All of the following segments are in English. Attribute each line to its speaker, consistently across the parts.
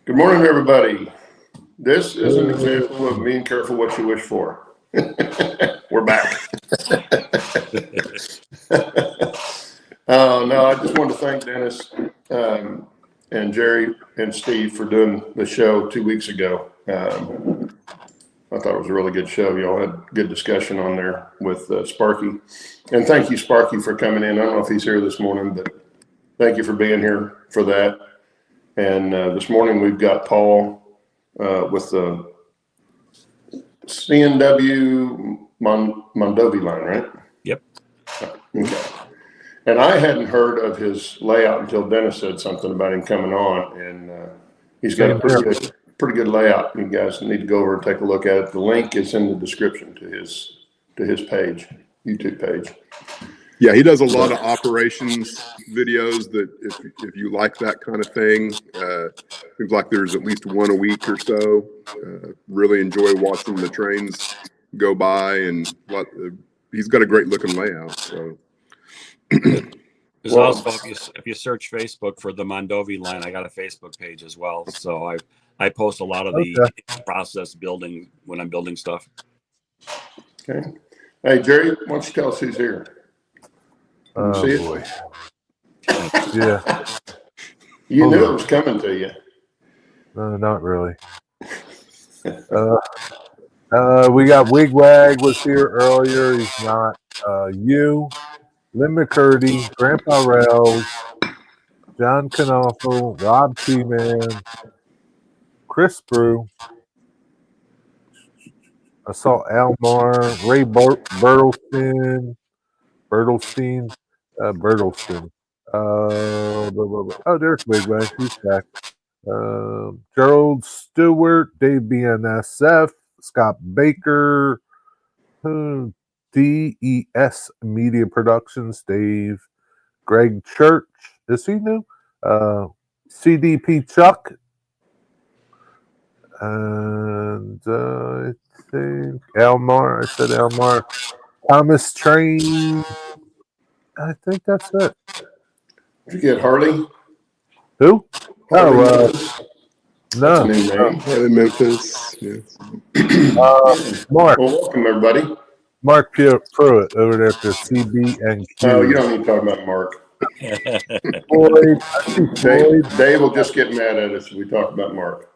Speaker 1: Good morning, everybody. This is an example of being careful what you wish for. We're back. No, I just wanted to thank Dennis and Jerry and Steve for doing the show 2 weeks ago. I thought it was a really good show. Y'all had good discussion on there with Sparky. And thank you, Sparky, for coming in. I don't know if he's here this morning, but thank you for being here for that. And this morning we've got Paul with the CNW Mondovi Line, right?
Speaker 2: Yep.
Speaker 1: Okay. And I hadn't heard of his layout until Dennis said something about him coming on, and he's got a pretty good layout. You guys need to go over and take a look at it. The link is in the description to his page, YouTube page.
Speaker 3: Yeah, he does a lot of operations videos that if you like that kind of thing, seems like there's at least one a week or so. Really enjoy watching the trains go by, and he's got a great looking layout. So.
Speaker 2: There's also, if you search Facebook for the Mondovi Line, I got a Facebook page as well. So I post a lot of the process building when I'm building stuff.
Speaker 1: Okay. Hey, Jerry, why don't you tell us who's here? See
Speaker 4: boy.
Speaker 1: it?
Speaker 4: Yeah.
Speaker 1: You knew it was coming to you.
Speaker 4: No, not really. We got Wigwag was here earlier. He's not. Lynn McCurdy, Grandpa Rels, John Knopfel, Rob T-Man, Chris Brew. I saw Almar, Ray Bertelstein. There's Wigwag. He's back. Gerald Stewart, Dave BNSF, Scott Baker, DES Media Productions, Dave, Greg Church. Is he new? CDP Chuck. And I think Elmar. I said Elmar. Thomas Train. I think that's it.
Speaker 1: Did you get Harley?
Speaker 4: Who?
Speaker 1: Harley
Speaker 4: no.
Speaker 3: Harley Memphis. Yeah.
Speaker 4: Mark.
Speaker 1: Well, welcome, everybody.
Speaker 4: Mark Pruitt over there at the CB&Q.
Speaker 1: Oh, you don't need to talk about Mark.
Speaker 4: Floyd.
Speaker 1: Dave will just get mad at us if we talk about Mark.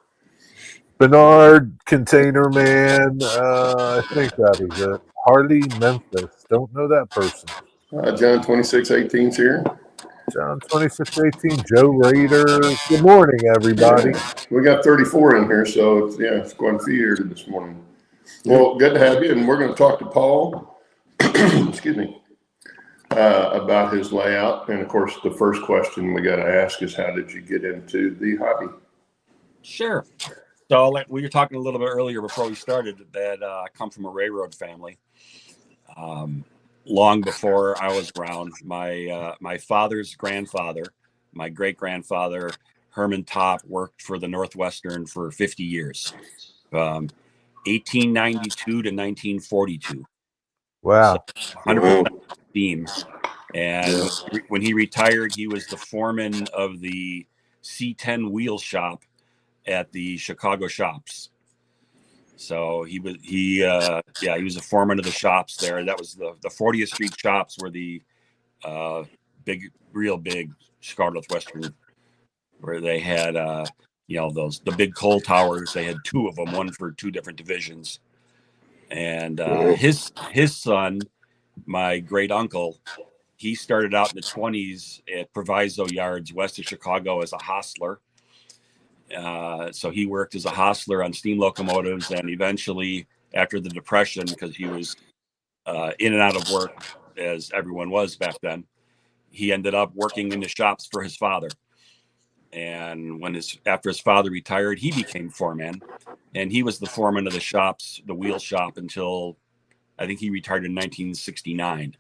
Speaker 4: Bernard, Container Man. I think that is it. Harley Memphis. Don't know that person.
Speaker 1: John 2618's here.
Speaker 4: John 2618. Joe Raider. Good morning, everybody.
Speaker 1: Yeah, we got 34 in here, so it's quite a few here this morning. Well, good to have you, and we're going to talk to Paul. Excuse me. About his layout, and of course, the first question we got to ask is, how did you get into the hobby?
Speaker 2: Sure. So we were talking a little bit earlier before we started that I come from a railroad family. Long before I was around, my father's grandfather, my great grandfather Herman Topp, worked for the Northwestern for 50 years, 1892 to 1942.
Speaker 4: Wow.
Speaker 2: So 100% steam. And when he retired, he was the foreman of the C10 wheel shop at the Chicago shops. So he was a foreman of the shops there. That was the 40th Street shops were the real big Chicago Northwestern, where they had the big coal towers. They had two of them, one for two different divisions. And his son, my great uncle, he started out in the 20s at Proviso Yards west of Chicago as a hostler. So he worked as a hostler on steam locomotives, and eventually, after the Depression, because he was in and out of work as everyone was back then, he ended up working in the shops for his father. And after his father retired, he became foreman, and he was the foreman of the shops, the wheel shop, until I think he retired in 1969.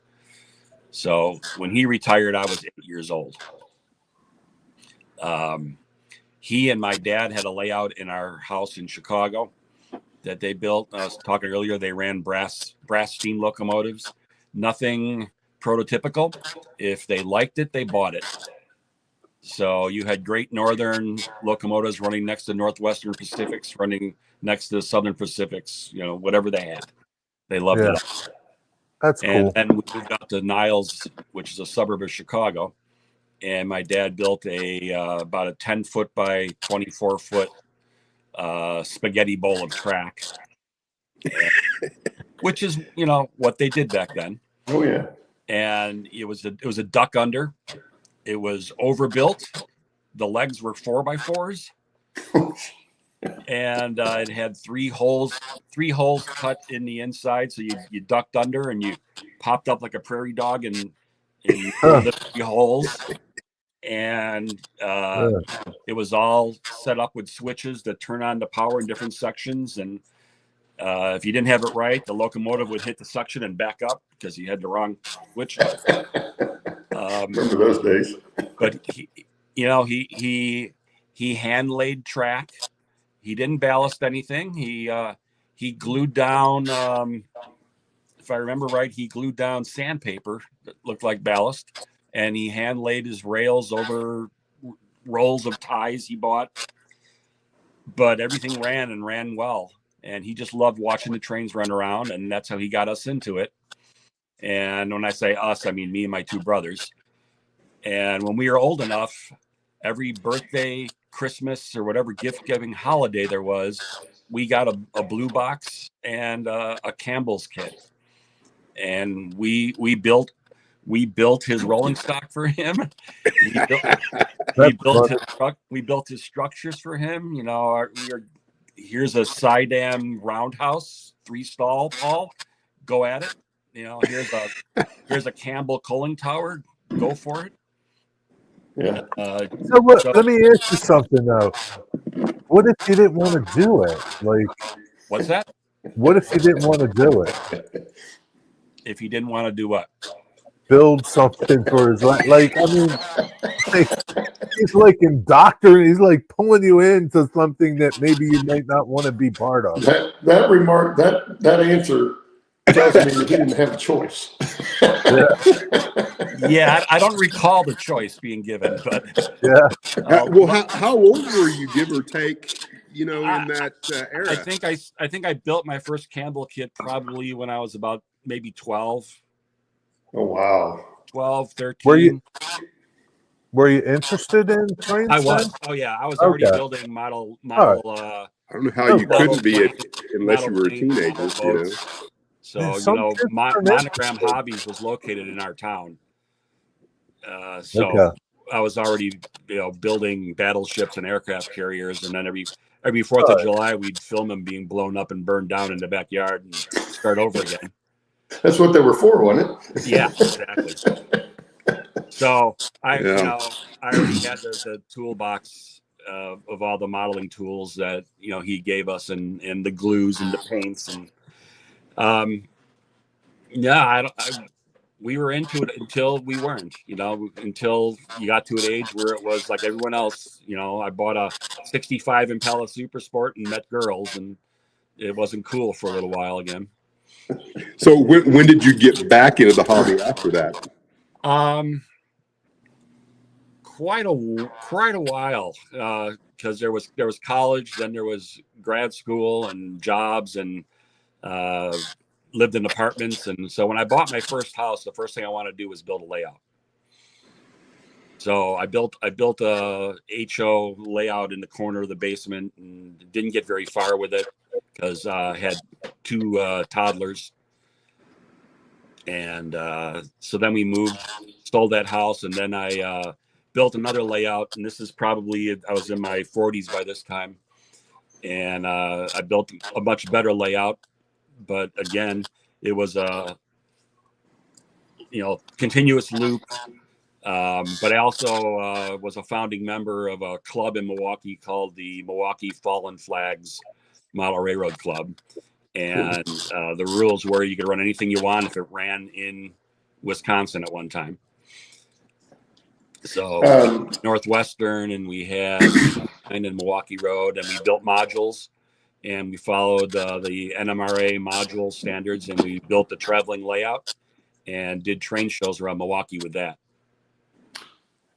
Speaker 2: So when he retired, I was 8 years old. He and my dad had a layout in our house in Chicago that they built. I was talking earlier, they ran brass steam locomotives. Nothing prototypical. If they liked it, they bought it. So you had Great Northern locomotives running next to Northwestern Pacifics, running next to Southern Pacifics, whatever they had. They loved it.
Speaker 4: That's
Speaker 2: And
Speaker 4: cool.
Speaker 2: then we moved out to Niles, which is a suburb of Chicago. And my dad built about a 10-foot by 24-foot spaghetti bowl of track, which is, what they did back then.
Speaker 1: Oh yeah.
Speaker 2: And it was a duck under. It was overbuilt. The legs were 4x4s. And it had three holes cut in the inside. So you ducked under and you popped up like a prairie dog in the 3 holes. And it was all set up with switches that turn on the power in different sections. And if you didn't have it right, the locomotive would hit the suction and back up because you had the wrong switch.
Speaker 1: Remember those days?
Speaker 2: But he hand laid track. He didn't ballast anything. He glued down, if I remember right, he glued down sandpaper that looked like ballast, and he hand laid his rails over rolls of ties he bought. But everything ran well, and he just loved watching the trains run around, and that's how he got us into it. And when I say us, I mean me and my 2 brothers. And when we were old enough, every birthday, Christmas, or whatever gift-giving holiday there was, we got a blue box and a Campbell's kit. And we built his rolling stock for him. We built his structures for him. Here's a Sidam roundhouse, 3-stall, Paul. Go at it. Here's a Campbell coaling tower. Go for it.
Speaker 1: Yeah.
Speaker 4: Let me ask you something though. What if you didn't want to do it? Like,
Speaker 2: what's that?
Speaker 4: What if you didn't want to do it?
Speaker 2: If he didn't want to do what?
Speaker 4: Build something for his life. Like, I mean, he's like indoctrinating. He's like pulling you into something that maybe you might not want to be part of.
Speaker 1: That remark, that answer tells me that he didn't have a choice.
Speaker 2: Yeah, I don't recall the choice being given, but
Speaker 3: well, how old were you, give or take? In that era.
Speaker 2: I think I built my first Campbell kit probably when I was about maybe 12.
Speaker 1: Oh wow.
Speaker 2: 12, 13.
Speaker 4: Were you interested in trains?
Speaker 2: I was. Oh yeah, I was already building model.
Speaker 3: I don't know how you couldn't be unless you were a teenager.
Speaker 2: So Monogram Hobbies was located in our town. I was already building battleships and aircraft carriers, and then every 4th of July we'd film them being blown up and burned down in the backyard and start over again.
Speaker 1: That's what they were for, wasn't it?
Speaker 2: Yeah, exactly. So I already had the toolbox of all the modeling tools that he gave us, and the glues and the paints, and we were into it until we weren't. Until you got to an age where it was like everyone else. I bought a '65 Impala Super Sport and met girls, and it wasn't cool for a little while again.
Speaker 3: So when did you get back into the hobby after that?
Speaker 2: Quite a while, because there was college, then there was grad school and jobs, and lived in apartments. And so when I bought my first house, the first thing I wanted to do was build a layout. So I built a HO layout in the corner of the basement, and didn't get very far with it because I had 2 toddlers. And so then we moved, sold that house, and then I built another layout. And this is probably, I was in my 40s by this time. And I built a much better layout. But again, it was a continuous loop. But I also was a founding member of a club in Milwaukee called the Milwaukee Fallen Flags Model Railroad Club. And the rules were you could run anything you want if it ran in Wisconsin at one time. So Northwestern, and we had in Milwaukee Road, and we built modules, and we followed the NMRA module standards, and we built the traveling layout and did train shows around Milwaukee with that.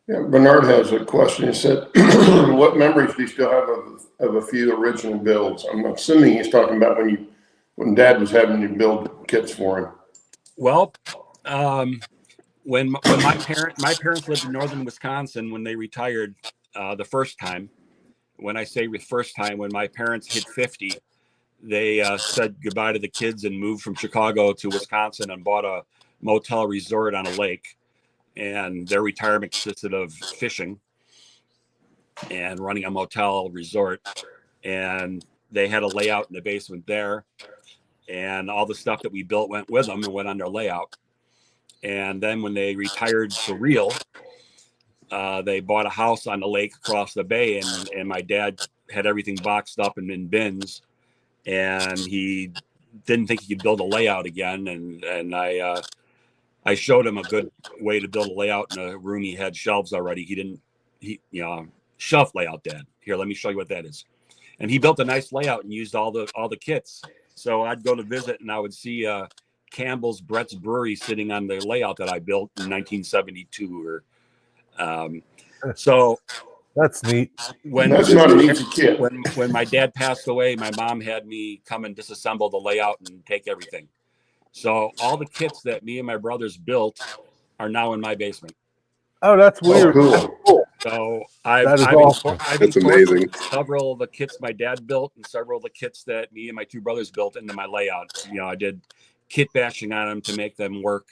Speaker 1: Yeah, Bernard has a question. He said, what memories do you still have of a few original builds? I'm assuming he's talking about when Dad was having you build kits for him.
Speaker 2: Well, when my parents lived in northern Wisconsin when they retired the first time. When I say the first time, when my parents hit 50, they said goodbye to the kids and moved from Chicago to Wisconsin and bought a motel resort on a lake. And their retirement consisted of fishing and running a motel resort. And they had a layout in the basement there. And all the stuff that we built went with them and went on their layout. And then when they retired for real, they bought a house on the lake across the bay. And my dad had everything boxed up and in bins. And he didn't think he could build a layout again. And I showed him a good way to build a layout in a room he had shelves already. Shelf layout, Dad. Here, let me show you what that is. And he built a nice layout and used all the kits. So I'd go to visit and I would see Campbell's Brett's Brewery sitting on the layout that I built in 1972. So
Speaker 4: that's neat.
Speaker 1: That's not an easy kit.
Speaker 2: When my dad passed away, my mom had me come and disassemble the layout and take everything. So all the kits that me and my brothers built are now in my basement.
Speaker 4: Oh, that's weird.
Speaker 1: Oh, cool.
Speaker 2: So
Speaker 4: I've
Speaker 3: That's amazing.
Speaker 2: Several of the kits my dad built and several of the kits that me and my two brothers built into my layout. I did kit bashing on them to make them work.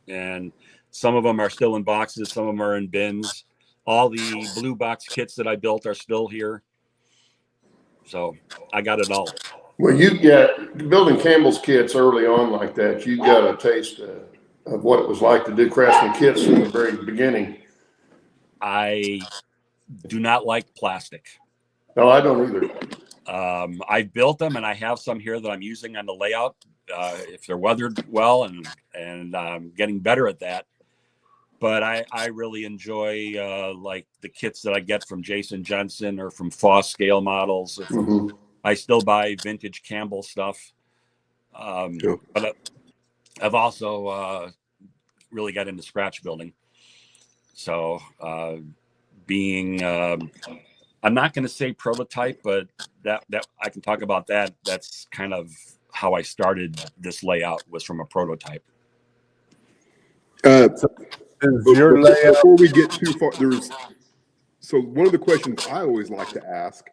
Speaker 2: And some of them are still in boxes. Some of them are in bins. All the blue box kits that I built are still here. So I got it all.
Speaker 1: Well, building Campbell's kits early on like that, you got a taste of what it was like to do Craftsman kits from the very beginning.
Speaker 2: I do not like plastic.
Speaker 1: No, I don't either.
Speaker 2: I built them and I have some here that I'm using on the layout. If they're weathered well and I'm getting better at that. But I really enjoy like the kits that I get from Jason Jensen or from Foss Scale Models. Or from, I still buy vintage Campbell stuff. But I've also really got into scratch building. So I'm not going to say prototype, but that I can talk about that. That's kind of how I started this layout, was from a prototype.
Speaker 3: Before we get too far, so one of the questions I always like to ask.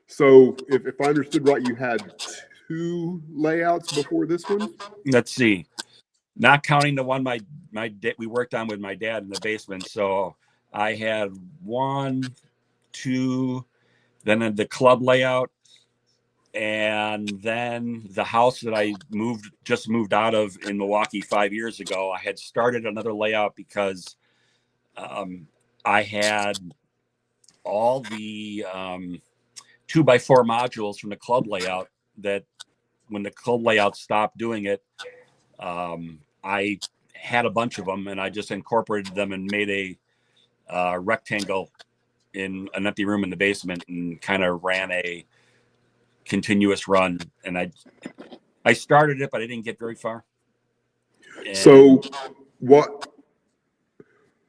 Speaker 3: So if I understood right, you had 2 layouts before this one?
Speaker 2: Let's see. Not counting the one we worked on with my dad in the basement. So I had 1, 2, then the club layout, and then the house that I just moved out of in Milwaukee 5 years ago. I had started another layout because I had all the 2x4 modules from the club layout that when the club layout stopped doing it, I had a bunch of them and I just incorporated them and made a rectangle in an empty room in the basement and kind of ran a continuous run. And I started it, but I didn't get very far.
Speaker 3: So what?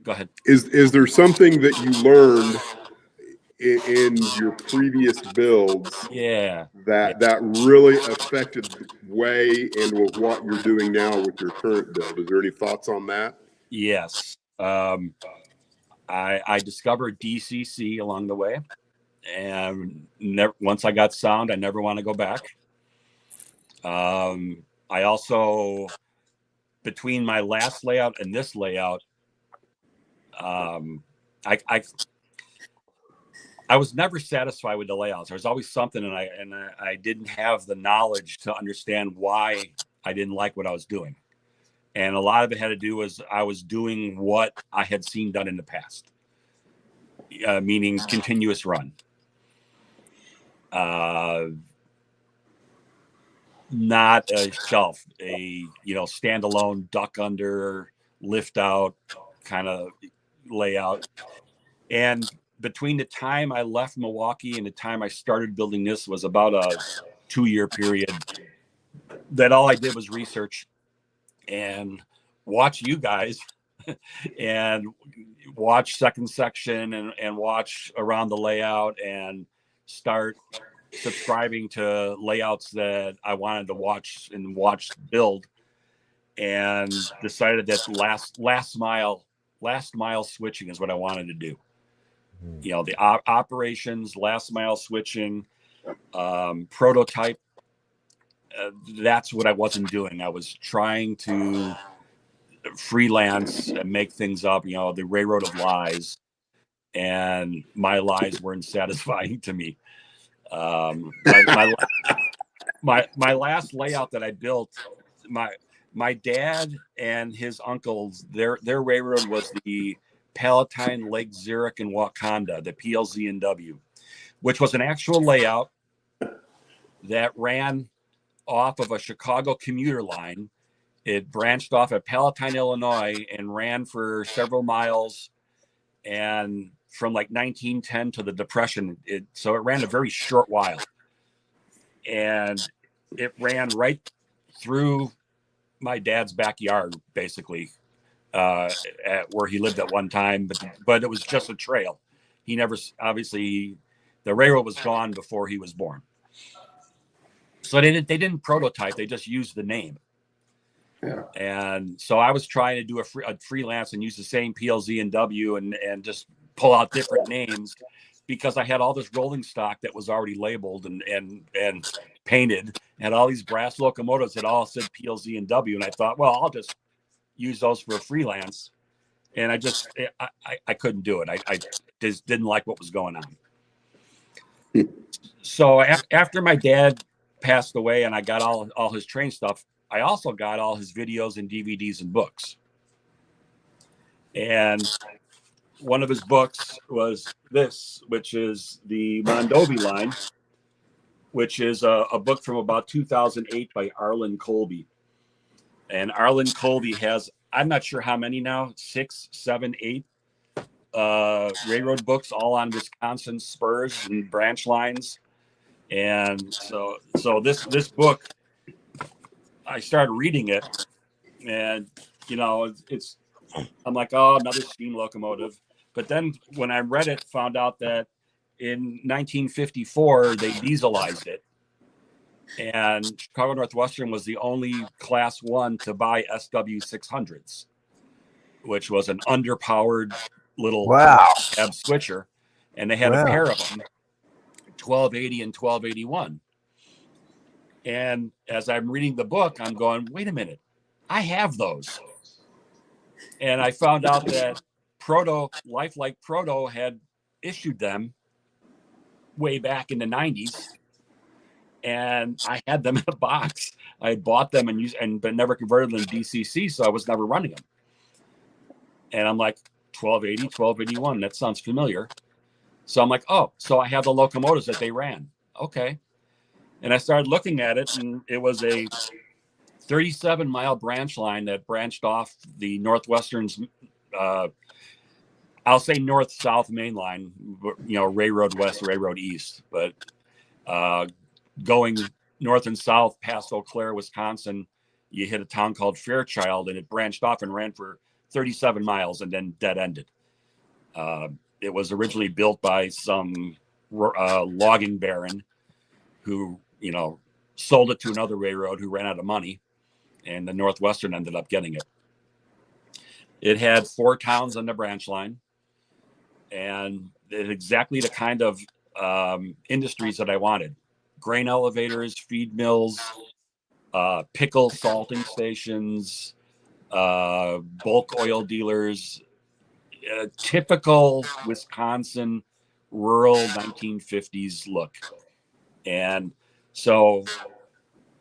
Speaker 2: Go ahead.
Speaker 3: Is there something that you learned in your previous builds that really affected the way and with what you're doing now with your current build? Is there any thoughts on that?
Speaker 2: Yes. I discovered DCC along the way, and once I got sound, I never want to go back. I also, between my last layout and this layout, I was never satisfied with the layouts. There was always something, and I didn't have the knowledge to understand why I didn't like what I was doing. And a lot of it had to do with I was doing what I had seen done in the past, meaning continuous run. Not a shelf, a standalone duck under, lift out kind of layout. And between the time I left Milwaukee and the time I started building this was about a 2-year period that all I did was research and watch you guys and watch second section and watch around the layout and start subscribing to layouts that I wanted to watch build, and decided that last mile switching is what I wanted to do. You know, the operations, last mile switching, prototype. That's what I wasn't doing. I was trying to freelance and make things up, you know, the railroad of lies, and my lies weren't satisfying to me. My last layout that I built, my dad and his uncles, their railroad was the Palatine, Lake Zurich, and Wakanda, the PLZ&W, which was an actual layout that ran off of a Chicago commuter line. It branched off at Palatine, Illinois, and ran for several miles, and from like 1910 to the Depression. So it ran a very short while, and it ran right through my dad's backyard, basically, at where he lived at one time. But it was just a trail. He never, obviously, the railroad was gone before he was born. So they didn't prototype. They just used the name.
Speaker 1: Yeah.
Speaker 2: And so I was trying to do a freelance and use the same PLZ&W and just pull out different names, because I had all this rolling stock that was already labeled and painted, had all these brass locomotives that all said PLZ&W. And I thought, well, I'll just use those for a freelance. And I couldn't do it. I just didn't like what was going on. So after my dad passed away and I got all his train stuff, I also got all his videos and DVDs and books. And one of his books was this, which is the Mondovi Line, which is a book from about 2008 by Arlen Colby. And Arlen Colby has, I'm not sure how many now, 6, 7, 8 railroad books, all on Wisconsin spurs and branch lines. And so this book, I started reading it, and you know, I'm like, oh, another steam locomotive. But then when I read it, found out that in 1954 they dieselized it, and Chicago Northwestern was the only Class 1 to buy SW600s, which was an underpowered little cab switcher, and they had a pair of them, 1280 and 1281. And as I'm reading the book, I'm going, wait a minute, I have those. And I found out that Lifelike Proto had issued them way back in the 90s. And I had them in a box. I had bought them and used, but never converted them to DCC, so I was never running them. And I'm like, 1280, 1281, that sounds familiar. So I'm like, oh, so I have the locomotives that they ran. Okay. And I started looking at it, and it was a 37-mile branch line that branched off the Northwestern's, I'll say north-south main line, you know, railroad west, railroad east. But going north and south past Eau Claire, Wisconsin, you hit a town called Fairchild, and it branched off and ran for 37 miles and then dead ended. It was originally built by some logging baron who, you know, sold it to another railroad who ran out of money, and the Northwestern ended up getting it. It had 4 towns on the branch line, and it exactly the kind of industries that I wanted: grain elevators, feed mills, pickle salting stations, bulk oil dealers, typical Wisconsin rural 1950s look. And so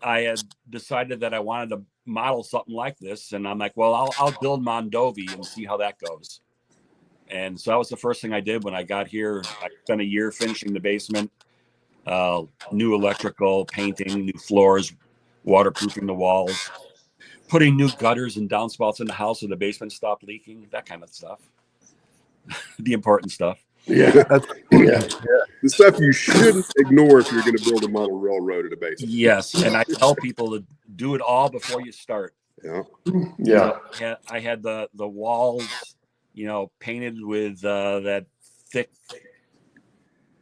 Speaker 2: I had decided that I wanted to model something like this. And I'm like, well, I'll build Mondovi and see how that goes. And so that was the first thing I did when I got here. I spent a year finishing the basement, new electrical, painting, new floors, waterproofing the walls, putting new gutters and downspouts in the house so the basement stopped leaking, that kind of stuff. The important stuff.
Speaker 1: Yeah. Yeah.
Speaker 3: The stuff you shouldn't ignore if you're going to build a model railroad at a base.
Speaker 2: Yes. And I tell people to do it all before you start.
Speaker 3: Yeah.
Speaker 1: Yeah.
Speaker 2: So I had the walls, painted with that thick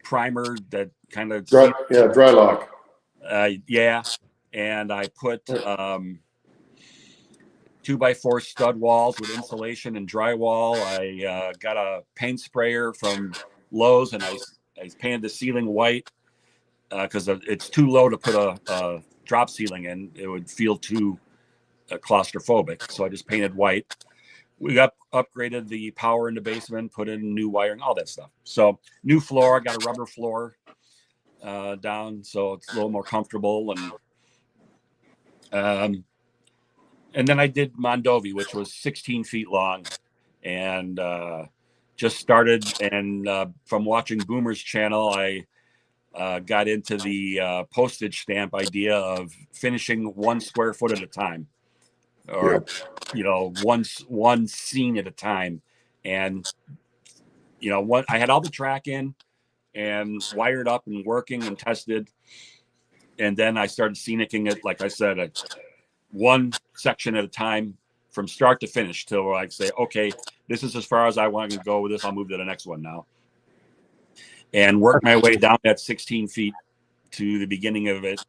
Speaker 2: primer that kind of
Speaker 1: Dry lock.
Speaker 2: yeah. And I put 2x4 stud walls with insulation and drywall. I got a paint sprayer from Lowe's, and I painted the ceiling white because it's too low to put a drop ceiling in. It would feel too claustrophobic. So I just painted white. We upgraded the power in the basement, put in new wiring, all that stuff. So new floor, I got a rubber floor down, so it's a little more comfortable. And then I did Mondovi, which was 16 feet long, and just started. And from watching Boomer's channel, I got into the postage stamp idea of finishing 1 square foot at a time, or one scene at a time. And I had all the track in and wired up and working and tested, and then I started scenicking it, like I said, one section at a time from start to finish, till I say, okay, this is as far as I want to go with this. I'll move to the next one now, and work my way down that 16 feet to the beginning of it,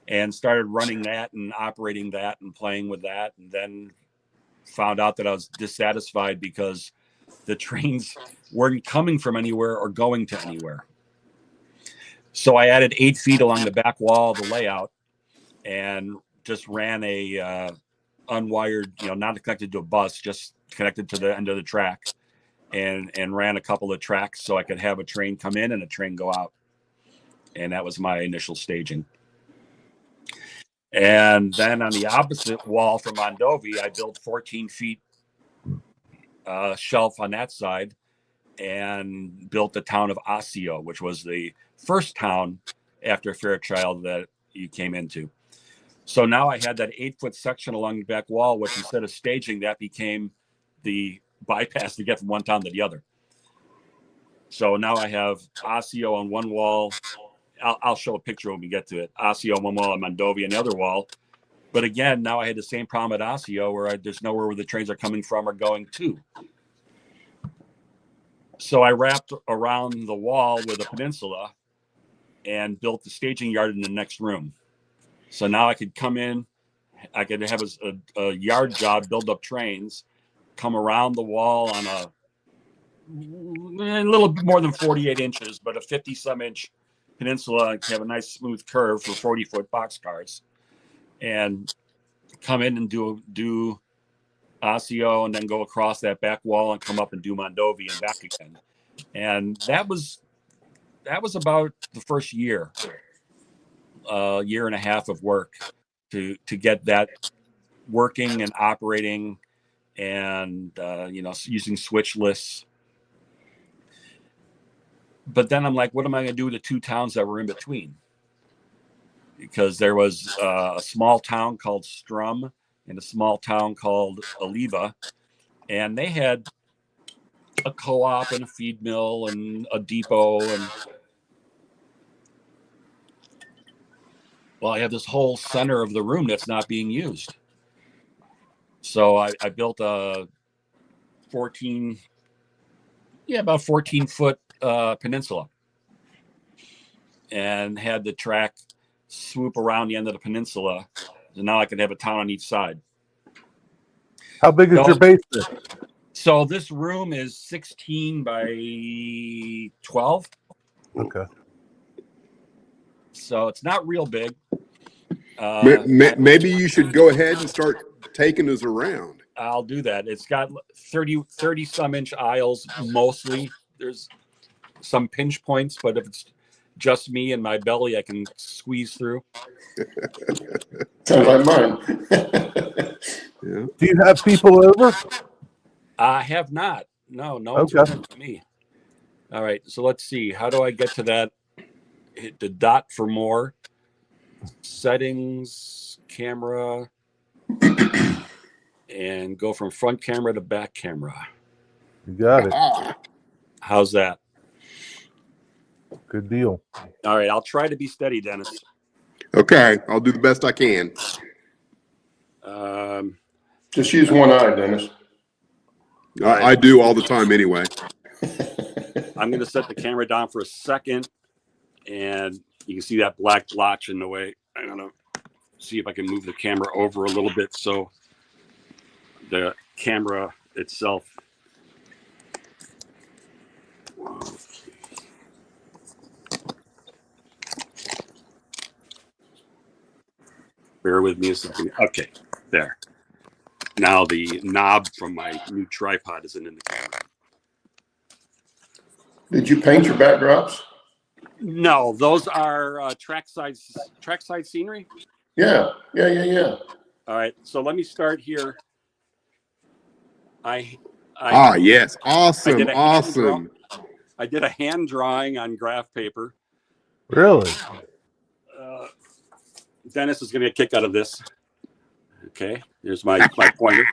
Speaker 2: and started running that and operating that and playing with that. And then found out that I was dissatisfied because the trains weren't coming from anywhere or going to anywhere. So I added 8 feet along the back wall of the layout, and just ran a unwired, not connected to a bus, just connected to the end of the track, and ran a couple of tracks so I could have a train come in and a train go out. And that was my initial staging. And then on the opposite wall from Mondovi, I built 14 feet shelf on that side, and built the town of Osseo, which was the first town after Fairchild that you came into. So now I had that 8-foot section along the back wall, which instead of staging, that became the bypass to get from one town to the other. So now I have Osseo on one wall. I'll show a picture when we get to it. Osseo on one wall and Mondovi on the other wall. But again, now I had the same problem at Osseo, where there's nowhere where the trains are coming from or going to. So I wrapped around the wall with a peninsula and built the staging yard in the next room. So now I could come in, I could have a yard job, build up trains, come around the wall on a little bit more than 48 inches, but a 50-some inch peninsula, have a nice smooth curve for 40-foot boxcars, and come in and do Osseo, and then go across that back wall and come up and do Mondovi and back again. And that was about the first year and a half of work to get that working and operating, and using switch lists. But then I'm like, what am I going to do with the 2 towns that were in between? Because there was a small town called Strum and a small town called Eleva, and they had a co-op and a feed mill and a depot, and well, I have this whole center of the room that's not being used. So I built a about 14-foot peninsula, and had the track swoop around the end of the peninsula. And now I could have a town on each side.
Speaker 4: How big is your basement?
Speaker 2: So this room is 16 by 12.
Speaker 4: Okay.
Speaker 2: So it's not real big.
Speaker 3: Maybe you should go ahead and start taking us around.
Speaker 2: I'll do that. It's got 30 some inch aisles mostly. There's some pinch points, but if it's just me and my belly, I can squeeze through.
Speaker 1: Sounds like mine.
Speaker 3: Yeah.
Speaker 4: Do you have people over?
Speaker 2: I have not. No one's
Speaker 4: Okay.
Speaker 2: over to me. All right, so let's see. How do I get to that? Hit the dot for more. Settings, camera, and go from front camera to back camera.
Speaker 4: You got it.
Speaker 2: How's that?
Speaker 4: Good deal.
Speaker 2: All right, I'll try to be steady, Dennis.
Speaker 3: Okay, I'll do the best I can.
Speaker 1: Just use one eye, Dennis.
Speaker 3: I do all the time anyway.
Speaker 2: I'm going to set the camera down for a second, and you can see that black blotch in the way. I'm going to see if I can move the camera over a little bit so the camera itself. Bear with me a second. Okay, there. Now the knob from my new tripod isn't in the camera.
Speaker 1: Did you paint your backdrops?
Speaker 2: No, those are trackside scenery.
Speaker 1: Yeah.
Speaker 2: All right, so let me start here.
Speaker 3: Yes, awesome, awesome.
Speaker 2: I did a hand drawing on graph paper.
Speaker 4: Really?
Speaker 2: Dennis is going to get a kick out of this. Okay, here's my pointer.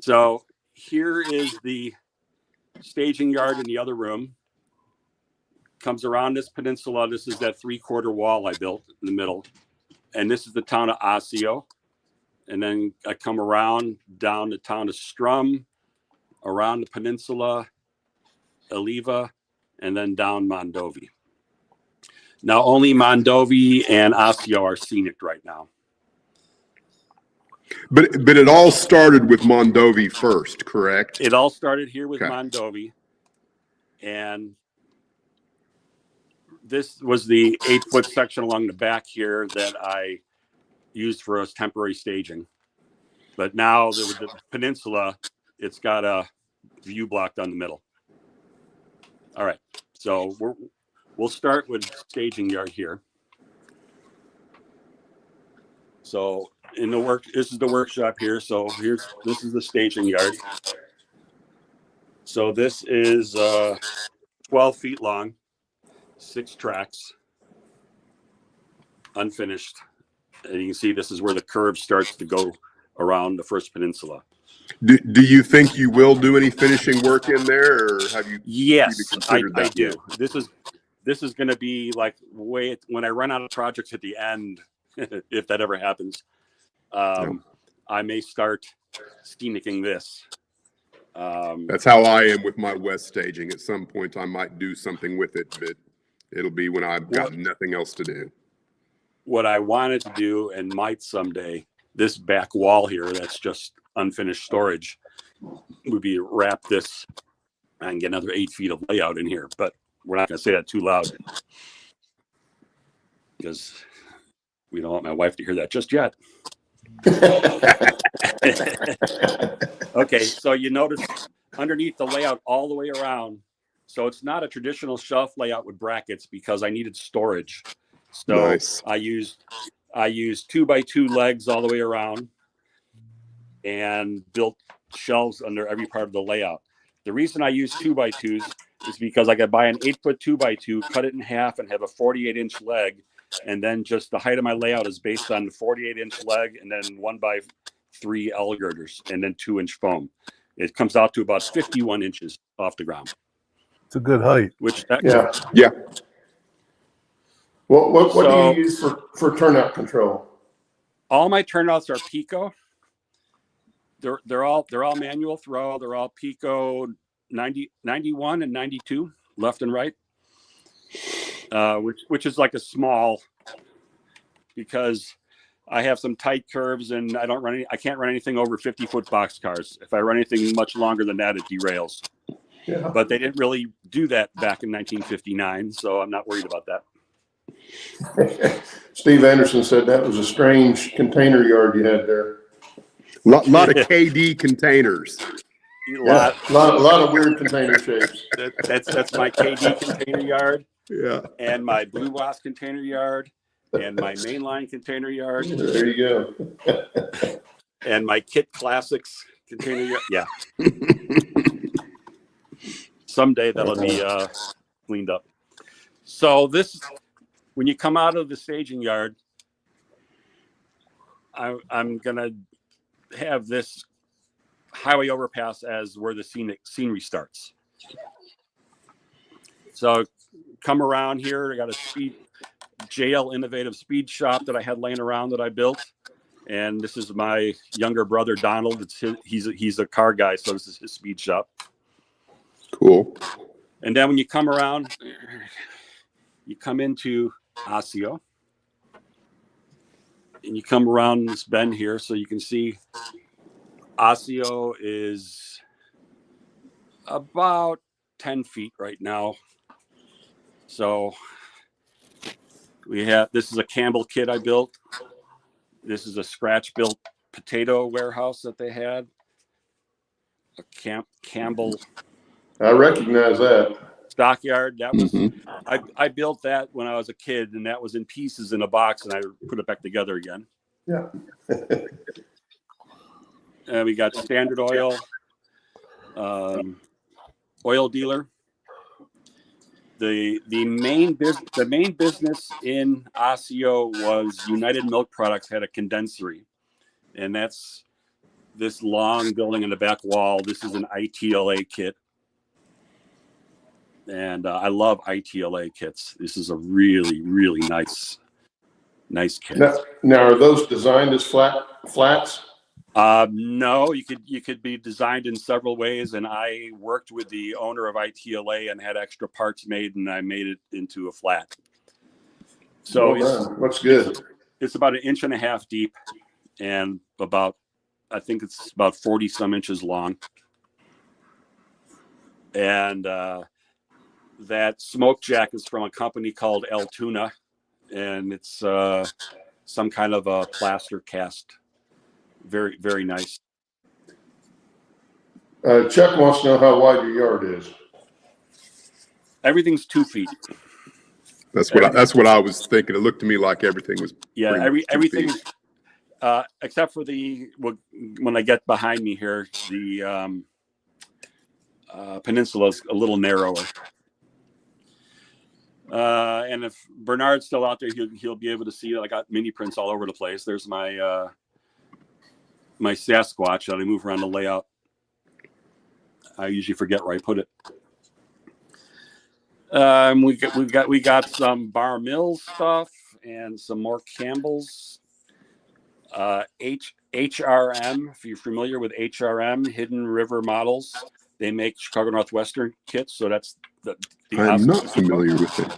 Speaker 2: So here is the staging yard in the other room. Comes around this peninsula. This is that 3/4 wall I built in the middle. And this is the town of Osseo. And then I come around down the town of Strum, around the peninsula, Eleva, and then down Mondovi. Now only Mondovi and Osseo are scenic right now.
Speaker 3: But it all started with Mondovi first, correct?
Speaker 2: It all started here with
Speaker 3: Okay.
Speaker 2: Mondovi. And this was the 8-foot section along the back here that I used for a temporary staging. But now the peninsula, it's got a view block down the middle. All right, so we'll start with staging yard here. So this is the workshop here. So this is the staging yard. So this is 12 feet long, 6 tracks, unfinished. And you can see this is where the curve starts to go around the first peninsula.
Speaker 3: Do you think you will do any finishing work in there, or have you?
Speaker 2: Yes, I
Speaker 3: that
Speaker 2: do.
Speaker 3: yet?
Speaker 2: This is going to be like when I run out of projects at the end, if that ever happens. I may start scenicking this.
Speaker 3: That's how I am with my West staging. At some point, I might do something with it, but it'll be when I've got nothing else to do.
Speaker 2: What I wanted to do, and might someday, this back wall here that's just unfinished storage, would be wrap this and get another 8 feet of layout in here. But we're not going to say that too loud because we don't want my wife to hear that just yet. Okay, so you notice underneath the layout all the way around. So it's not a traditional shelf layout with brackets because I needed storage. So
Speaker 3: Nice.
Speaker 2: I used 2x2 legs all the way around and built shelves under every part of the layout. The reason I use 2x2s is because I could buy an 8-foot 2x2, cut it in half, and have a 48-inch leg. And then just the height of my layout is based on the 48-inch leg and then 1x3 L girders and then 2-inch foam. It comes out to about 51 inches off the ground.
Speaker 4: It's a good height.
Speaker 1: Yeah. What do you use for turnout control?
Speaker 2: All my turnouts are Pico. They're all manual throw. They're all Pico 91 and 92, left and right. Which is like a small, because I have some tight curves and I can't run anything over 50-foot box cars. If I run anything much longer than that, it derails.
Speaker 1: Yeah.
Speaker 2: But they didn't really do that back in 1959, so I'm not worried about that.
Speaker 1: Steve Anderson said that was a strange container yard you had there.
Speaker 3: Lot of KD containers.
Speaker 2: A
Speaker 1: lot of weird container shapes.
Speaker 2: That's my KD container yard.
Speaker 3: Yeah.
Speaker 2: And my Blue Wasp container yard, and my mainline container yard.
Speaker 1: There you go.
Speaker 2: And my Kit Classics container yard. Yeah. Someday that'll be cleaned up. So when you come out of the staging yard, I'm gonna have this highway overpass as where the scenery starts. So come around here. I got a JL Innovative Speed Shop that I had laying around that I built. And this is my younger brother, Donald. He's a car guy, so this is his speed shop.
Speaker 3: Cool.
Speaker 2: And then when you come around, you come into Osseo, and you come around this bend here, so you can see Osseo is about 10 feet right now. So this is a Campbell kit I built. This is a scratch built potato warehouse that they had. A Campbell.
Speaker 1: I recognize that.
Speaker 2: Stockyard. That was I built that when I was a kid, and that was in pieces in a box, and I put it back together again.
Speaker 1: Yeah.
Speaker 2: And we got Standard Oil, oil dealer. The main business in Osseo was United Milk Products had a condensery, and that's this long building in the back wall. This is an ITLA kit. And I love ITLA kits. This is a really, really nice kit.
Speaker 1: Now are those designed as flats?
Speaker 2: No, you could be designed in several ways. And I worked with the owner of ITLA and had extra parts made, and I made it into a flat. So
Speaker 1: that's good.
Speaker 2: It's about 1.5 inches deep, and I think it's about 40 some inches long. And that smoke jack is from a company called Altoona, and it's some kind of a plaster cast. Very, very nice.
Speaker 1: Chuck wants to know how wide your yard is.
Speaker 2: Everything's 2 feet.
Speaker 3: That's what I was thinking. It looked to me like everything was
Speaker 2: everything except for when I get behind me here, the peninsula is a little narrower. And if Bernard's still out there, he'll be able to see that I got mini prints all over the place. There's my my Sasquatch that I move around the layout. I usually forget where I put it. We got some Bar Mills stuff and some more Campbell's. HRM, if you're familiar with HRM, Hidden River Models, they make Chicago Northwestern kits. So that's the
Speaker 3: I'm not familiar with it.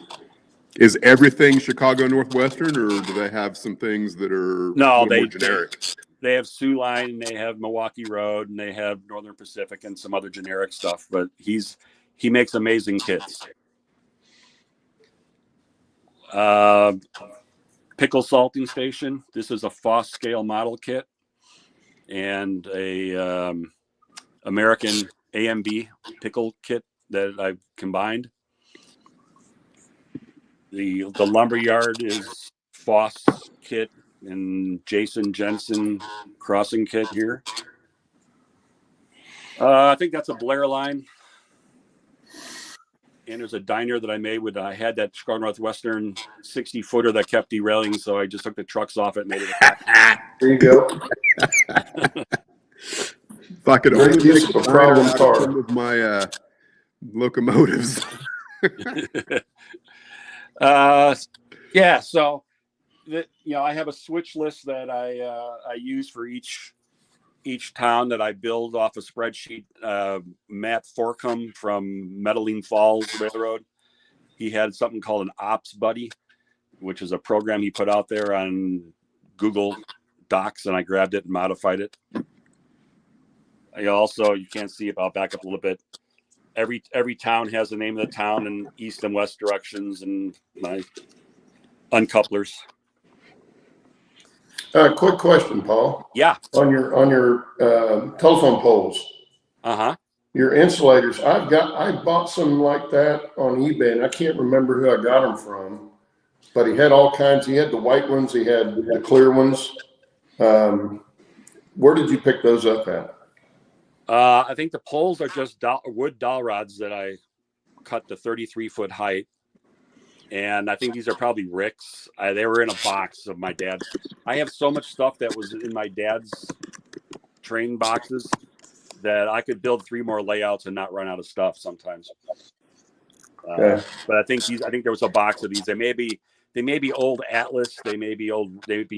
Speaker 3: Is everything Chicago Northwestern, or do they have some things that are more generic?
Speaker 2: They have Sioux Line, and they have Milwaukee Road, and they have Northern Pacific and some other generic stuff. But he makes amazing kits. Pickle salting station. This is a Foss scale model kit, and a American AMB pickle kit that I've combined. The lumberyard is Foss kit and Jason Jensen crossing kit here. I think that's a Blair line. And there's a diner that I made I had that Chicago Northwestern 60-footer that kept derailing, so I just took the trucks off it and made it
Speaker 1: There you go.
Speaker 3: If I could only make a
Speaker 1: problem car
Speaker 3: with my locomotives.
Speaker 2: Yeah, so I have a switch list that I use for each town that I build off a spreadsheet. Matt Forcom from Meadowline Falls Railroad, he had something called an Ops Buddy, which is a program he put out there on Google Docs, and I grabbed it and modified it. You can't see it, but I'll back up a little bit. Every town has the name of the town in east and west directions, and my uncouplers.
Speaker 1: Quick question, Paul.
Speaker 2: Yeah.
Speaker 1: On your telephone poles. Your insulators. I bought some like that on eBay, and I can't remember who I got them from. But he had all kinds. He had the white ones. He had the clear ones. Where did you pick those up at?
Speaker 2: I think the poles are just wood dowel rods that I cut to 33-foot height. And I think these are probably Ricks. They were in a box of my dad's. I have so much stuff that was in my dad's train boxes that I could build 3 more layouts and not run out of stuff sometimes.
Speaker 1: Okay.
Speaker 2: But I think there was a box of these. They may be old Atlas. They may be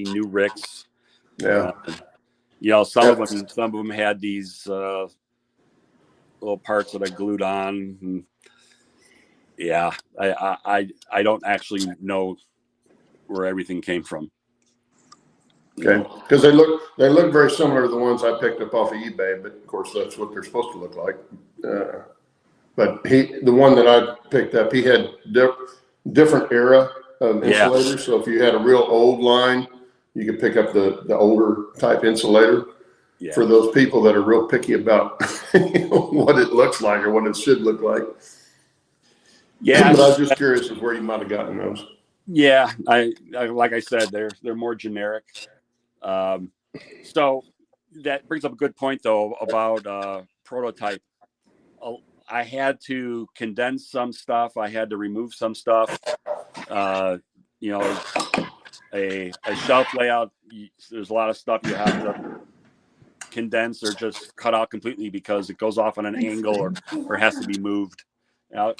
Speaker 2: new Ricks.
Speaker 1: Yeah.
Speaker 2: Some of them had these little parts that I glued on. And yeah, I don't actually know where everything came from.
Speaker 1: Okay, because they look very similar to the ones I picked up off of eBay, but of course that's what they're supposed to look like. But the one that I picked up, he had different era of insulators. So if you had a real old line, you could pick up the older type insulator. Yeah. For those people that are real picky about what it looks like or what it should look like. Yeah, but I was just curious of where you might have gotten those.
Speaker 2: Yeah, I like I said, they're more generic. So that brings up a good point though about prototype. I had to condense some stuff. I had to remove some stuff. A shelf layout. There's a lot of stuff you have to condense or just cut out completely because it goes off on an angle or has to be moved. You'll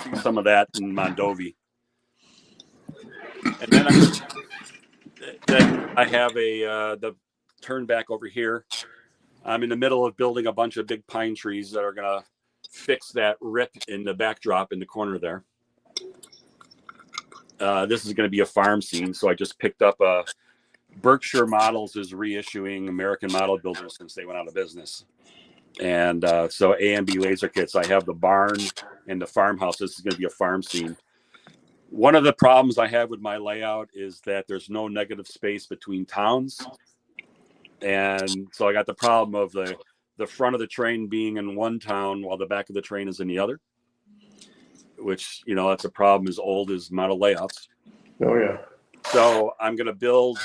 Speaker 2: see some of that in Mondovi. And then I have the turn back over here. I'm in the middle of building a bunch of big pine trees that are going to fix that rip in the backdrop in the corner there. This is going to be a farm scene, so I just picked up Berkshire Models is reissuing American Model Builders since they went out of business. And so A&B laser kits, I have the barn and the farmhouse. This is going to be a farm scene. One of the problems I have with my layout is that there's no negative space between towns. And so I got the problem of the front of the train being in one town while the back of the train is in the other, which, that's a problem as old as model layouts.
Speaker 1: Oh, yeah.
Speaker 2: So I'm going to build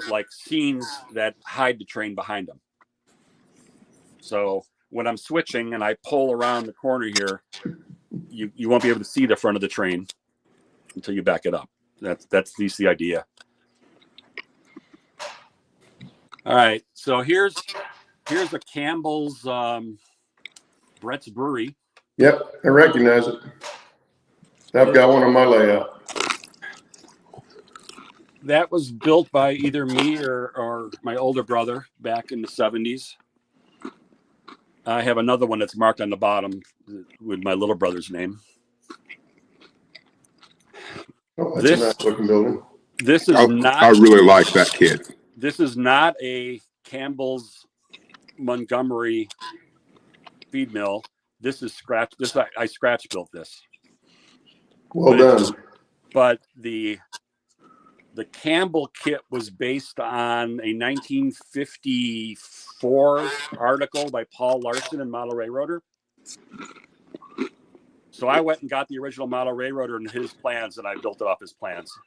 Speaker 2: like scenes that hide the train behind them. So when I'm switching and I pull around the corner here, you won't be able to see the front of the train until you back it up. That's at least the idea. All right. So here's the Campbell's Brett's Brewery.
Speaker 1: Yep, I recognize it. I've got one on my layout.
Speaker 2: That was built by either me or my older brother back in the 70s. I have another one that's marked on the bottom with my little brother's name.
Speaker 1: Oh, that's a nice looking building.
Speaker 2: This is
Speaker 3: I really like that kit.
Speaker 2: This is not a Campbell's Montgomery feed mill. This is scratch. I scratch built this.
Speaker 1: Well done.
Speaker 2: But the Campbell kit was based on a 1954 article by Paul Larson in Model Railroader. So I went and got the original Model Railroader and his plans, and I built it off his plans.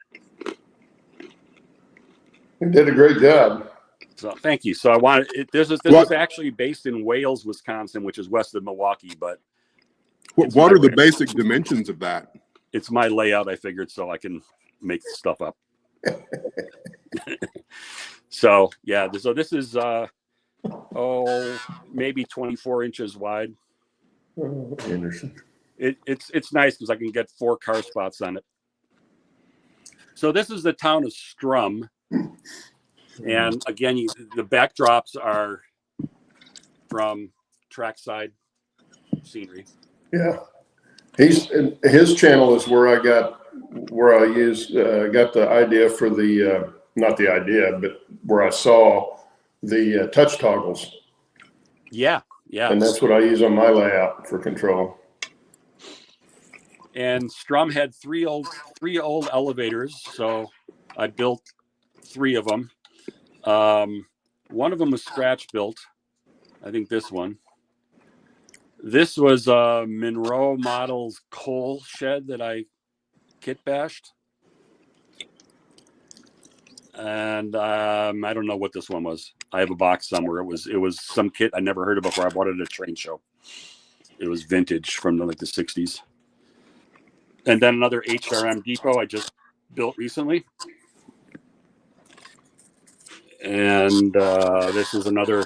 Speaker 1: You did a great job.
Speaker 2: So thank you. So I wanted this is actually based in Wales, Wisconsin, which is west of Milwaukee. But
Speaker 3: what are the basic dimensions of that?
Speaker 2: It's my layout. I figured so I can make stuff up. So yeah, so this is maybe 24 inches wide.
Speaker 1: Anderson.
Speaker 2: It's nice because I can get 4 car spots on it. So this is the town of Strum, and again, the backdrops are from Trackside scenery.
Speaker 1: Yeah, his channel is where I got the idea for the not the idea, but where I saw the touch toggles.
Speaker 2: Yeah.
Speaker 1: And that's what I use on my layout for control.
Speaker 2: And Strum had three old elevators, so I built 3 of them. One of them was scratch built. I think this one. This was Monroe Models coal shed that I kit bashed. And I don't know what this one was. I have a box somewhere. It was some kit I never heard of before. I bought it at a train show. It was vintage from the 60s. And then another HRM depot I just built recently. And this is another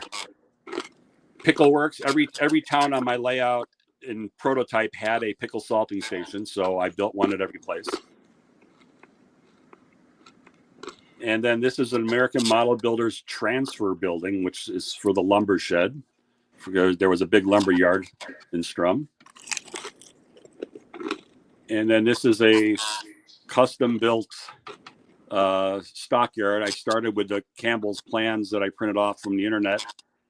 Speaker 2: Pickle Works. Every town on my layout in prototype had a pickle salting station, so I built one at every place. And then this is an American Model Builders transfer building, which is for the lumber shed. There was a big lumber yard in Strum. And then this is a custom built stockyard. I started with the Campbell's plans that I printed off from the internet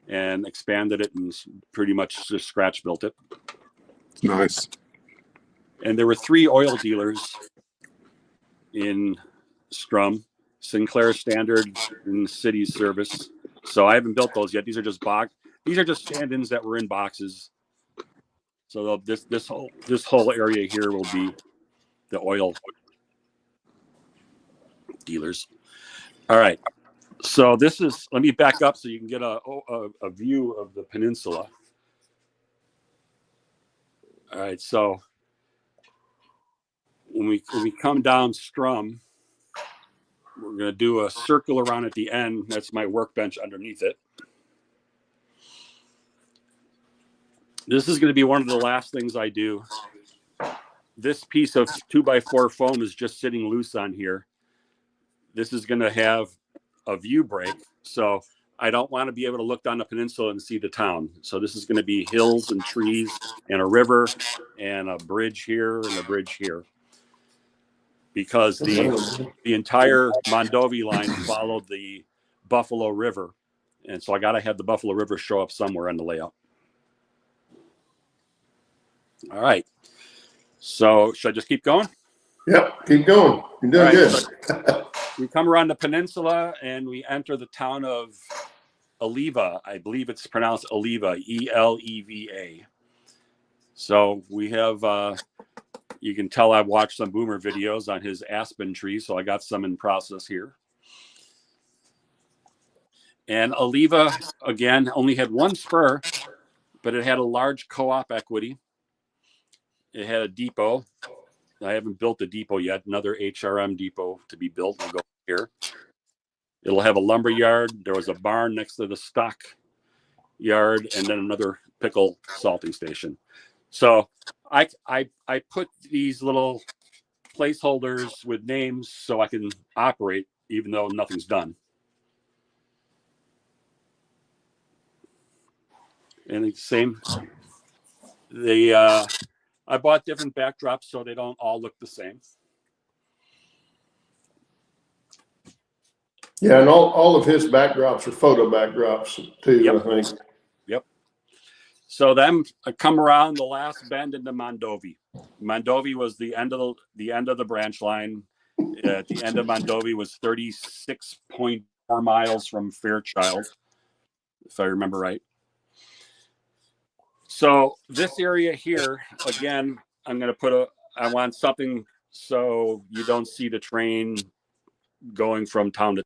Speaker 2: and expanded it and pretty much just scratch built it.
Speaker 3: Nice.
Speaker 2: And there were 3 oil dealers in Strum, Sinclair Standard and City Service. So I haven't built those yet. These are just stand-ins that were in boxes. So this whole area here will be the oil dealers. All right. So let me back up so you can get a view of the peninsula. All right. So when we come down Strum, we're going to do a circle around at the end. That's my workbench underneath it. This is going to be one of the last things I do. This piece of 2x4 foam is just sitting loose on here. This is going to have a view break. So I don't want to be able to look down the peninsula and see the town. So this is going to be hills and trees and a river and a bridge here and a bridge here. Because the entire Mondovi line followed the Buffalo River. And so I got to have the Buffalo River show up somewhere on the layout. All right. So should I just keep going?
Speaker 1: Yep, keep going. You're doing good.
Speaker 2: So we come around the peninsula and we enter the town of Eleva. I believe it's pronounced Eleva, Eleva. So we have, you can tell I've watched some Boomer videos on his aspen tree. So I got some in process here. And Eleva, again, only had 1 spur, but it had a large co-op equity. It had a depot. I haven't built a depot yet. Another HRM depot to be built. We'll go here. It'll have a lumber yard. There was a barn next to the stock yard, and then another pickle salting station. So I put these little placeholders with names so I can operate even though nothing's done. And the same. I bought different backdrops so they don't all look the same.
Speaker 1: Yeah, and all of his backdrops are photo backdrops too,
Speaker 2: Yep.
Speaker 1: I think.
Speaker 2: Yep. So then I come around the last bend into Mondovi. Mondovi was the end of the branch line. At the end of Mondovi was 36.4 miles from Fairchild, if I remember right. So this area here, again, I'm going to I want something so you don't see the train going from town to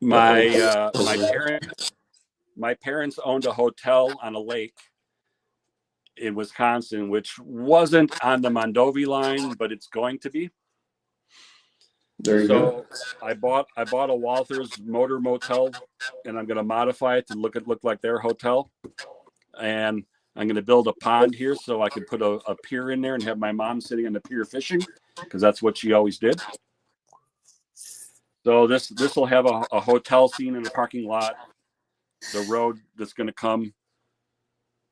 Speaker 2: my parents owned a hotel on a lake in Wisconsin, which wasn't on the Mondovi line, but it's going to be.
Speaker 1: There you go.
Speaker 2: I bought a Walther's Motor Motel, and I'm going to modify it to look like their hotel. And I'm going to build a pond here so I can put a pier in there and have my mom sitting on the pier fishing, because that's what she always did. So this will have a hotel scene in the parking lot, the road that's going to come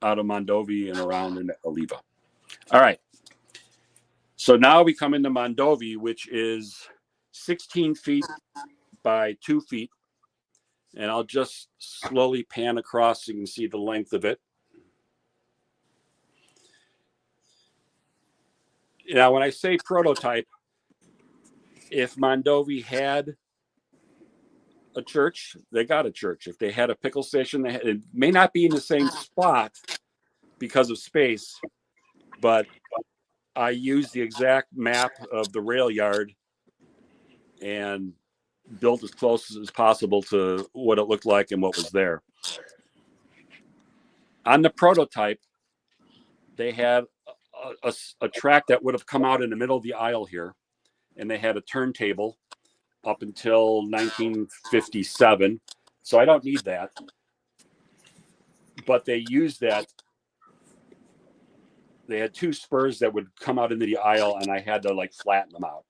Speaker 2: out of Mondovi and around in Eleva. All right. So now we come into Mondovi, which is 16 feet by 2 feet. And I'll just slowly pan across so you can see the length of it. Now, when I say prototype, if Mondovi had a church, they got a church. If they had a pickle station, it may not be in the same spot because of space, but I used the exact map of the rail yard and built as close as possible to what it looked like and what was there. On the prototype, they had a track that would have come out in the middle of the aisle here, and they had a turntable up until 1957. So I don't need that. But they used that. They had 2 spurs that would come out into the aisle, and I had to flatten them out.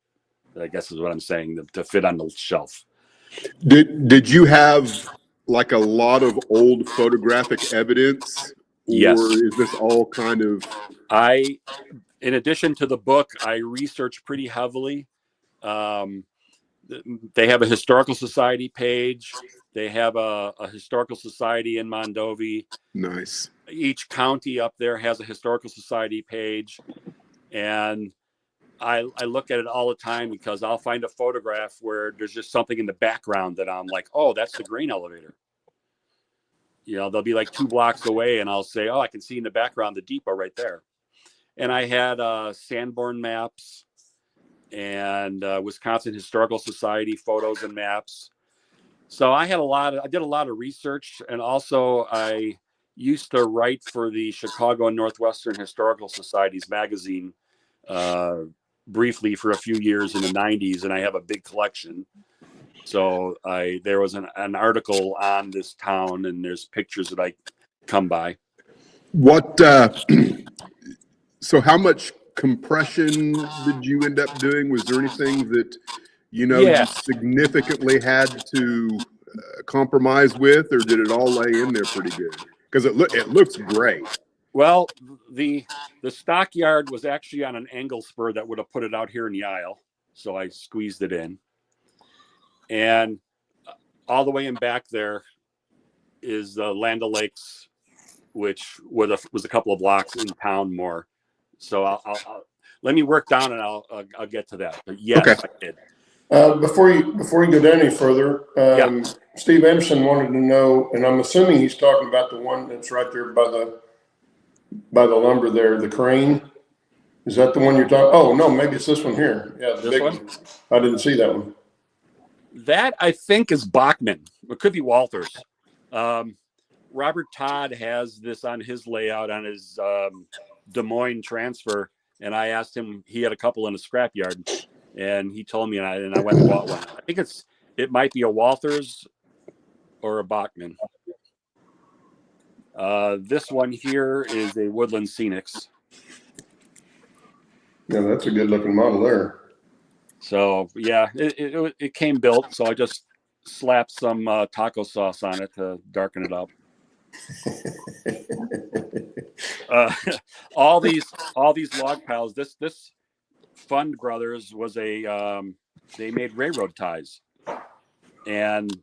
Speaker 2: I guess is what I'm saying, to fit on the shelf.
Speaker 3: Did you have like a lot of old photographic evidence,
Speaker 2: Yes.
Speaker 3: or is this all kind of?
Speaker 2: In addition to the book, I researched pretty heavily. They have a historical society page. They have a historical society in Mondovi.
Speaker 3: Nice.
Speaker 2: Each county up there has a historical society page, and I look at it all the time because I'll find a photograph where there's just something in the background that I'm like, oh, that's the grain elevator. You know, they'll be like 2 blocks away, and I'll say, oh, I can see in the background the depot right there. And I had Sanborn maps and Wisconsin Historical Society photos and maps. So I did a lot of research, and also I used to write for the Chicago and Northwestern Historical Societies magazine briefly for a few years in the 90s, and I have a big collection. So there was an article on this town, and there's pictures that I come by.
Speaker 3: What? So how much compression did you end up doing? Was there anything that you significantly had to compromise with, or did it all lay in there pretty good? Because it looks great.
Speaker 2: Well, the stockyard was actually on an angle spur that would have put it out here in the aisle, so I squeezed it in. And all the way in back there is the Land O'Lakes, which was a couple of blocks in town more. So I'll let me work down, and I'll get to that. But yes, okay. I did.
Speaker 1: Before you go down any further, Steve Anderson wanted to know, and I'm assuming he's talking about the one that's right there by the lumber there, the crane. Is that the one you're talking? Oh no, maybe it's this one here. Yeah, the big one. I didn't see that one.
Speaker 2: That I think is Bachman. It could be Walters. Robert Todd has this on his layout on his Des Moines transfer, and I asked him. He had a couple in a scrapyard, and he told me, and I went and bought one. I think it might be a Walters or a Bachman. This one here is a Woodland Scenics.
Speaker 1: Yeah, that's a good looking model there. So
Speaker 2: yeah, it came built, so I just slapped some taco sauce on it to darken it up. All these log piles. This Fund Brothers was they made railroad ties, and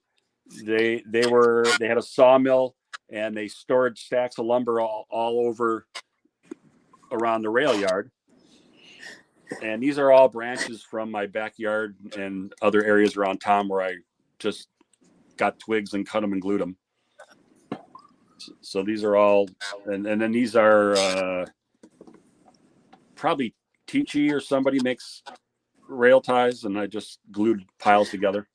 Speaker 2: they had a sawmill, and they stored stacks of lumber all over around the rail yard. And these are all branches from my backyard and other areas around town where I just got twigs and cut them and glued them. So these are all, and then these are probably Tichy or somebody makes rail ties, and I just glued piles together.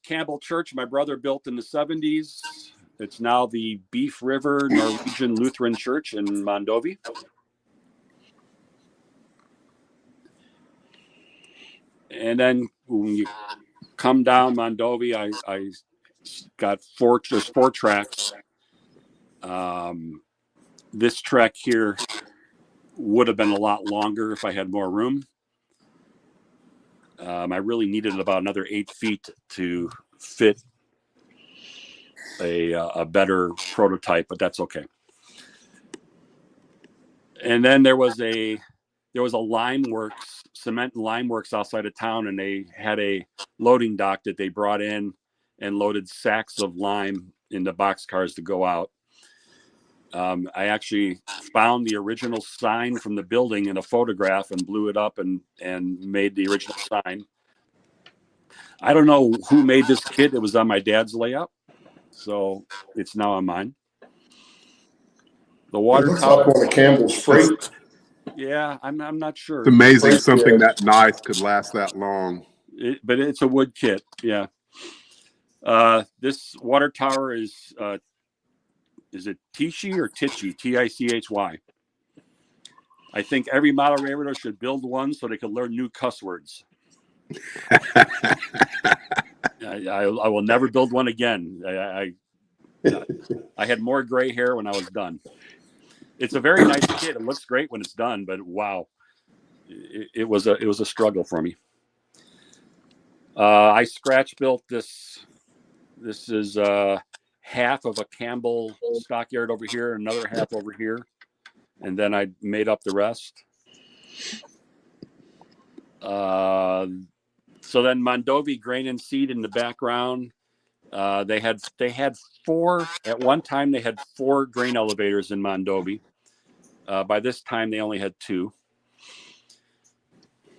Speaker 2: Campbell Church, my brother built in the 70s. It's now the Beef River Norwegian Lutheran Church in Mondovi. And then when you come down Mondovi, I got four tracks. This track here would have been a lot longer if I had more room. I really needed about another 8 feet to fit a better prototype, but that's okay. And then there was a cement and lime works outside of town, and they had a loading dock that they brought in and loaded sacks of lime into boxcars to go out. I actually found the original sign from the building in a photograph and blew it up and made the original sign. I don't know who made this kit. It was on my dad's layout, so it's now on mine. The water tower.
Speaker 1: Like one of Campbell's freight.
Speaker 2: Yeah, I'm not sure.
Speaker 3: It's amazing something that nice could last that long.
Speaker 2: But it's a wood kit. Yeah. This water tower is it Tichy or Tichy? Tichy. I think every model railroader should build one so they can learn new cuss words. I will never build one again. I had more gray hair when I was done. It's a very nice kit. It looks great when it's done, but wow. it was a struggle for me. I scratch built this. This is half of a Campbell stockyard over here, another half over here, and then I made up the rest. So then Mondovi Grain and Seed in the background. They had four at one time. They had 4 grain elevators in Mondovi. By this time, they only had 2.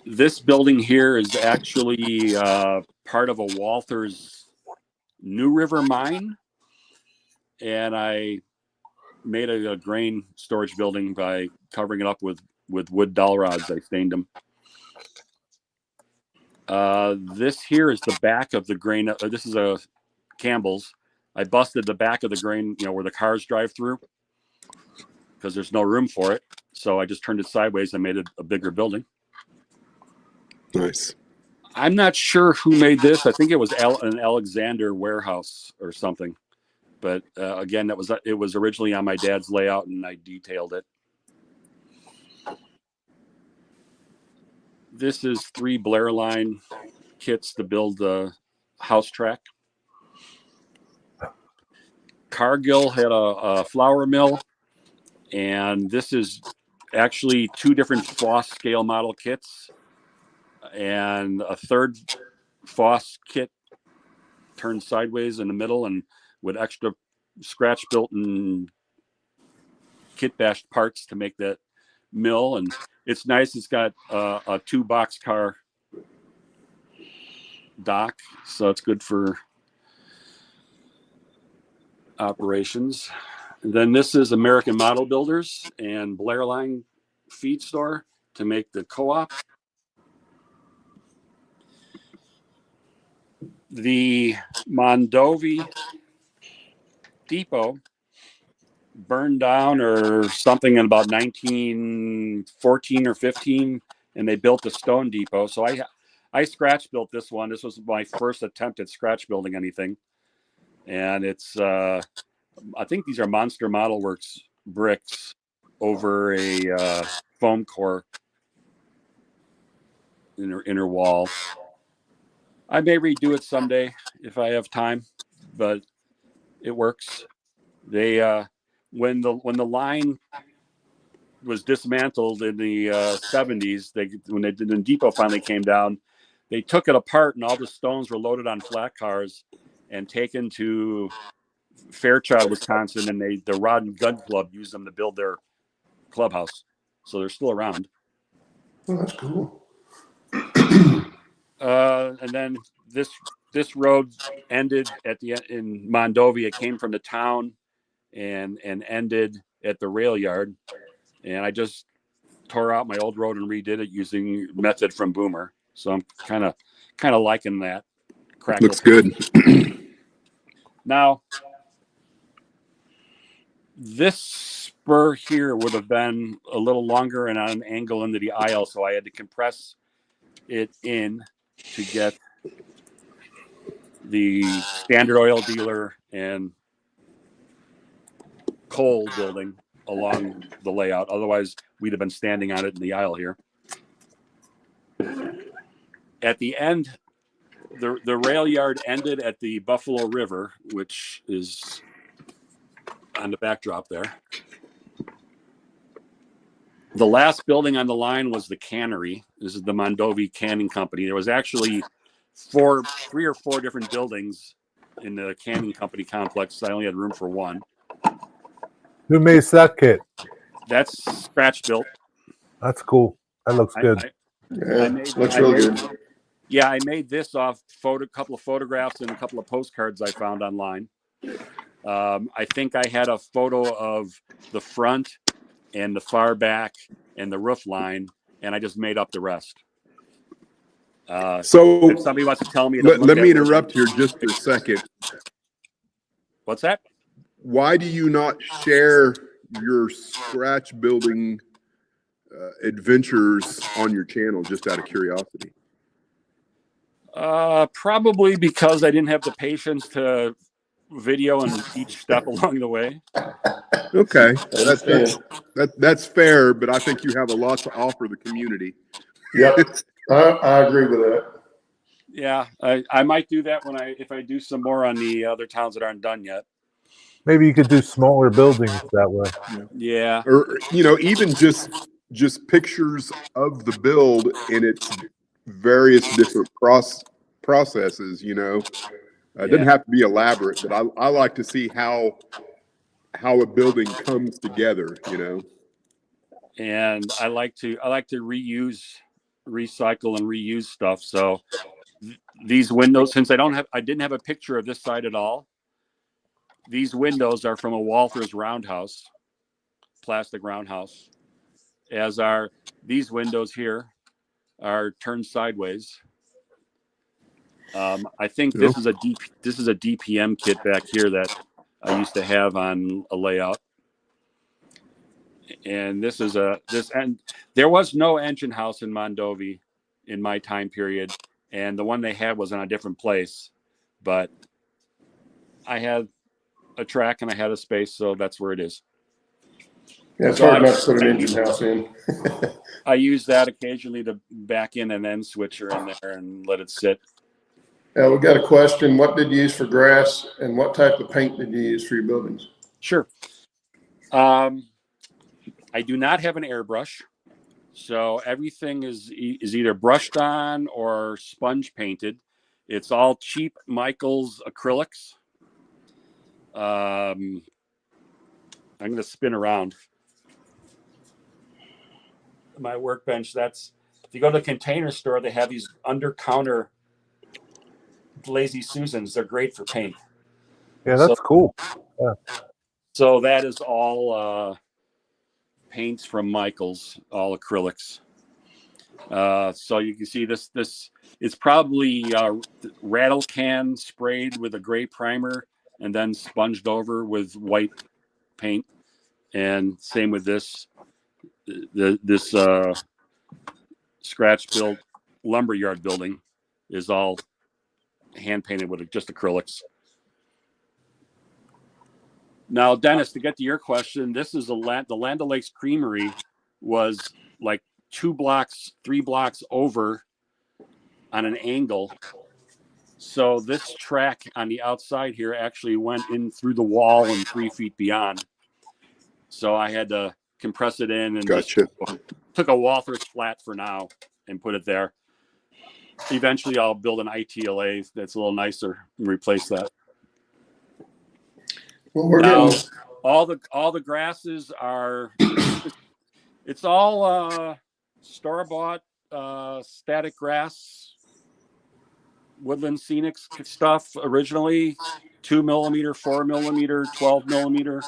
Speaker 2: This building here is actually part of a Walther's New River mine, and I made a grain storage building by covering it up with wood dowel rods. I stained them. This here is the back of the grain. This is a Campbell's. I busted the back of the grain, where the cars drive through, because there's no room for it. So I just turned it sideways and made it a bigger building.
Speaker 3: Nice.
Speaker 2: I'm not sure who made this. I think it was an Alexander warehouse or something. But again, it was originally on my dad's layout, and I detailed it. This is 3 Blair Line kits to build the house track. Cargill had a flour mill, and this is actually 2 different Foss scale model kits, and a third Foss kit turned sideways in the middle, and with extra scratch built and kit bashed parts to make that mill. And it's nice. It's got a 2 BoxCar dock, so it's good for operations. And then this is American Model Builders and Blair Line feed store to make the co-op. The Mondovi depot burned down or something in about 1914 or 15, and they built a stone depot. So I scratch built this one. This was my first attempt at scratch building anything. And it's, I think these are Monster Model Works bricks over a foam core inner wall. I may redo it someday if I have time, but it works. They when the line was dismantled in the 70s, when the depot finally came down, they took it apart, and all the stones were loaded on flat cars and taken to Fairchild, Wisconsin, and the Rod and Gun Club used them to build their clubhouse. So they're still around.
Speaker 1: Oh, that's cool.
Speaker 2: And then this road ended in Mondovi. It came from the town and ended at the rail yard. And I just tore out my old road and redid it using method from Boomer. So I'm kind of liking that. Crackle.
Speaker 3: Looks good.
Speaker 2: Now, this spur here would have been a little longer and on an angle into the aisle, so I had to compress it in to get the Standard Oil dealer and coal building along the layout. Otherwise, we'd have been standing on it in the aisle here. At the end, the rail yard ended at the Buffalo River, which is on the backdrop there. The last building on the line was the cannery. This is the Mondovi Canning Company. There was actually 3 or 4 different buildings in the canning company complex. I only had room for one.
Speaker 4: Who made that kit?
Speaker 2: That's scratch built.
Speaker 4: That's cool. That looks good.
Speaker 1: Looks real good.
Speaker 2: Yeah, I made this off a couple of photographs and a couple of postcards I found online. I think I had a photo of the front and the far back and the roof line, and I just made up the rest.
Speaker 3: So
Speaker 2: if somebody wants to tell me,
Speaker 3: let me interrupt here just for a second.
Speaker 2: What's that?
Speaker 3: Why do you not share your scratch building adventures on your channel, just out of curiosity?
Speaker 2: Probably because I didn't have the patience to video in each step along the way.
Speaker 3: Okay,
Speaker 1: Understand.
Speaker 3: that's fair, but I think you have a lot to offer the community.
Speaker 1: Yep, I agree with that.
Speaker 2: Yeah, I might do that if I do some more on the other towns that aren't done yet.
Speaker 4: Maybe you could do smaller buildings that way.
Speaker 2: Yeah,
Speaker 3: Or even just pictures of the build in its various different processes. It doesn't have to be elaborate, but I like to see how a building comes together.
Speaker 2: and I like to recycle and reuse stuff. So these windows, since I didn't have a picture of this side at all. These windows are from a Walther's roundhouse, plastic roundhouse. As are these windows here are turned sideways. I think this is a DPM kit back here that I used to have on a layout. And and there was no engine house in Mondovi in my time period, and the one they had was in a different place. But I had a track and I had a space, so that's where it is.
Speaker 1: Yeah, it's hard not to put an engine house in.
Speaker 2: I use that occasionally to back in an end switcher in there and let it sit.
Speaker 1: We got a question. What did you use for grass, and what type of paint did you use for your buildings?
Speaker 2: Sure. I do not have an airbrush, so everything is either brushed on or sponge painted. It's all cheap Michaels acrylics. I'm going to spin around my workbench. If you go to the Container Store, they have these under counter Lazy Susans. They're great for paint.
Speaker 4: Yeah, that's cool. Yeah.
Speaker 2: So that is all paints from Michaels, all acrylics. So you can see this it's probably rattle can sprayed with a gray primer and then sponged over with white paint. And same with this scratch built lumberyard building is all hand painted with just acrylics. Now, Dennis, to get to your question, this is the Land O'Lakes Creamery was like 3 blocks over on an angle. So this track on the outside here actually went in through the wall and 3 feet beyond. So I had to compress it in and
Speaker 3: Gotcha.
Speaker 2: just took a Walther's flat for now and put it there. Eventually I'll build an ITLA that's a little nicer and replace that.
Speaker 1: Well, we're
Speaker 2: Now,
Speaker 1: getting
Speaker 2: all the grasses are it's all store-bought static grass, woodland scenic stuff originally, 2 millimeter, 4 millimeter, 12 millimeter.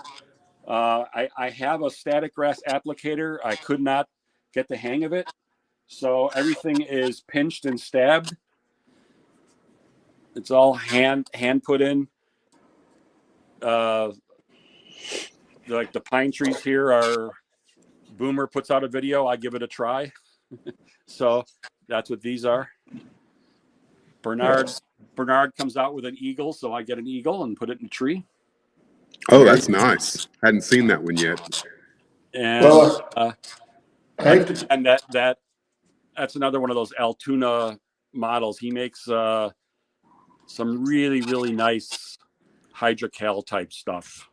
Speaker 2: I have a static grass applicator. I could not get the hang of it. So everything is pinched and stabbed. It's all hand put in. Like the pine trees here are Boomer puts out a video, I give it a try. So that's what these are. Bernard comes out with an eagle, so I get an eagle and put it in a tree.
Speaker 3: Oh, that's nice. Hadn't seen that one yet.
Speaker 2: And
Speaker 1: well,
Speaker 2: and that's another one of those Altoona models. He makes some really, really nice hydrocal type stuff.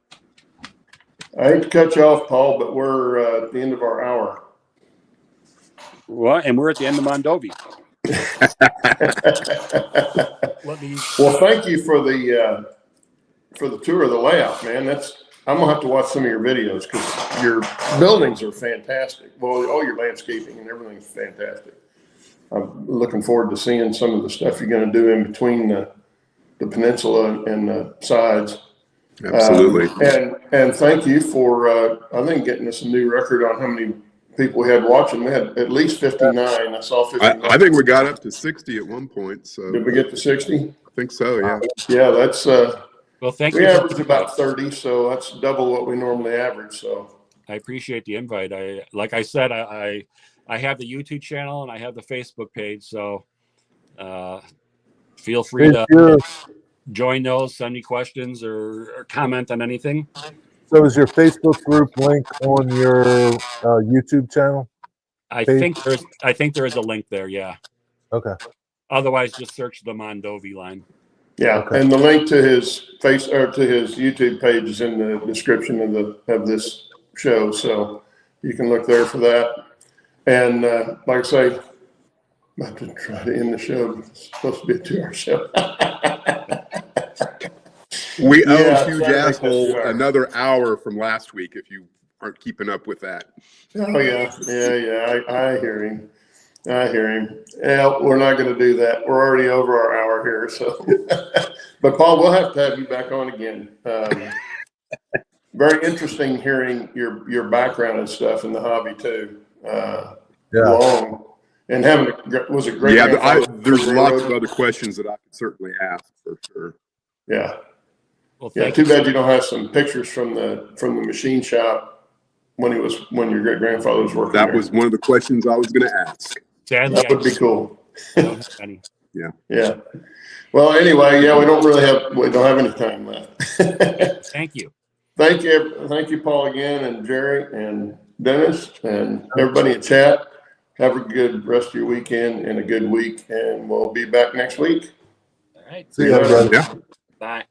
Speaker 1: I hate to cut you off, Paul, but we're at the end of our hour.
Speaker 2: Well, and we're at the end of Mondovi.
Speaker 1: Well, thank you for the tour of the layout, man. I'm gonna have to watch some of your videos because your buildings are fantastic. Well, all your landscaping and everything's fantastic. I'm looking forward to seeing some of the stuff you're going to do in between the peninsula and the sides.
Speaker 3: Absolutely.
Speaker 1: And thank you for I think getting us a new record on how many people we had watching. We had at least 59. I saw 59.
Speaker 3: I think we got up to 60 at one point. So
Speaker 1: did we get to 60?
Speaker 3: I think so. Yeah.
Speaker 1: Yeah, that's
Speaker 2: well, thank
Speaker 1: we
Speaker 2: you.
Speaker 1: average about 30, so that's double what we normally average. So
Speaker 2: I appreciate the invite. Like I said, I have the YouTube channel and I have the Facebook page, so feel free to. join those, send me questions or comment on anything.
Speaker 4: So is your Facebook group link on your YouTube channel?
Speaker 2: I
Speaker 4: Page?
Speaker 2: think there is a link there. Yeah.
Speaker 4: Okay.
Speaker 2: Otherwise, just search the Mondovi Line.
Speaker 1: Yeah,
Speaker 4: Okay.
Speaker 1: and the link to his his YouTube page is in the description of this show, so you can look there for that. And like I say, I'm about to try to end the show. It's supposed to be a 2-hour show.
Speaker 3: We owe
Speaker 1: Yeah,
Speaker 3: Huge
Speaker 1: try to make that
Speaker 3: Asshole
Speaker 1: 2 hours.
Speaker 3: another hour from last week if you aren't keeping up with that.
Speaker 1: Oh yeah. I hear him. Yeah, we're not going to do that. We're already over our hour here. So, but Paul, we'll have to have you back on again. Very interesting hearing your background and stuff in the hobby too. Long and was it great?
Speaker 3: Yeah, there's lots of other questions that I could certainly ask for sure.
Speaker 1: Yeah.
Speaker 2: Well,
Speaker 1: Yeah. Too bad you don't have some pictures from the machine shop when your great grandfather was working.
Speaker 3: That
Speaker 1: there.
Speaker 3: was one of the questions I was going to ask.
Speaker 2: Sadly,
Speaker 1: That would be cool.
Speaker 2: I don't have any.
Speaker 3: Yeah.
Speaker 1: Yeah. Well, anyway, yeah, we don't have any time left.
Speaker 2: Thank you.
Speaker 1: Thank you, Paul, again, and Jerry and Dennis and everybody in chat. Have a good rest of your weekend and a good week, and we'll be back next week.
Speaker 2: All right.
Speaker 4: See you, everybody.
Speaker 3: Yeah.
Speaker 2: Bye.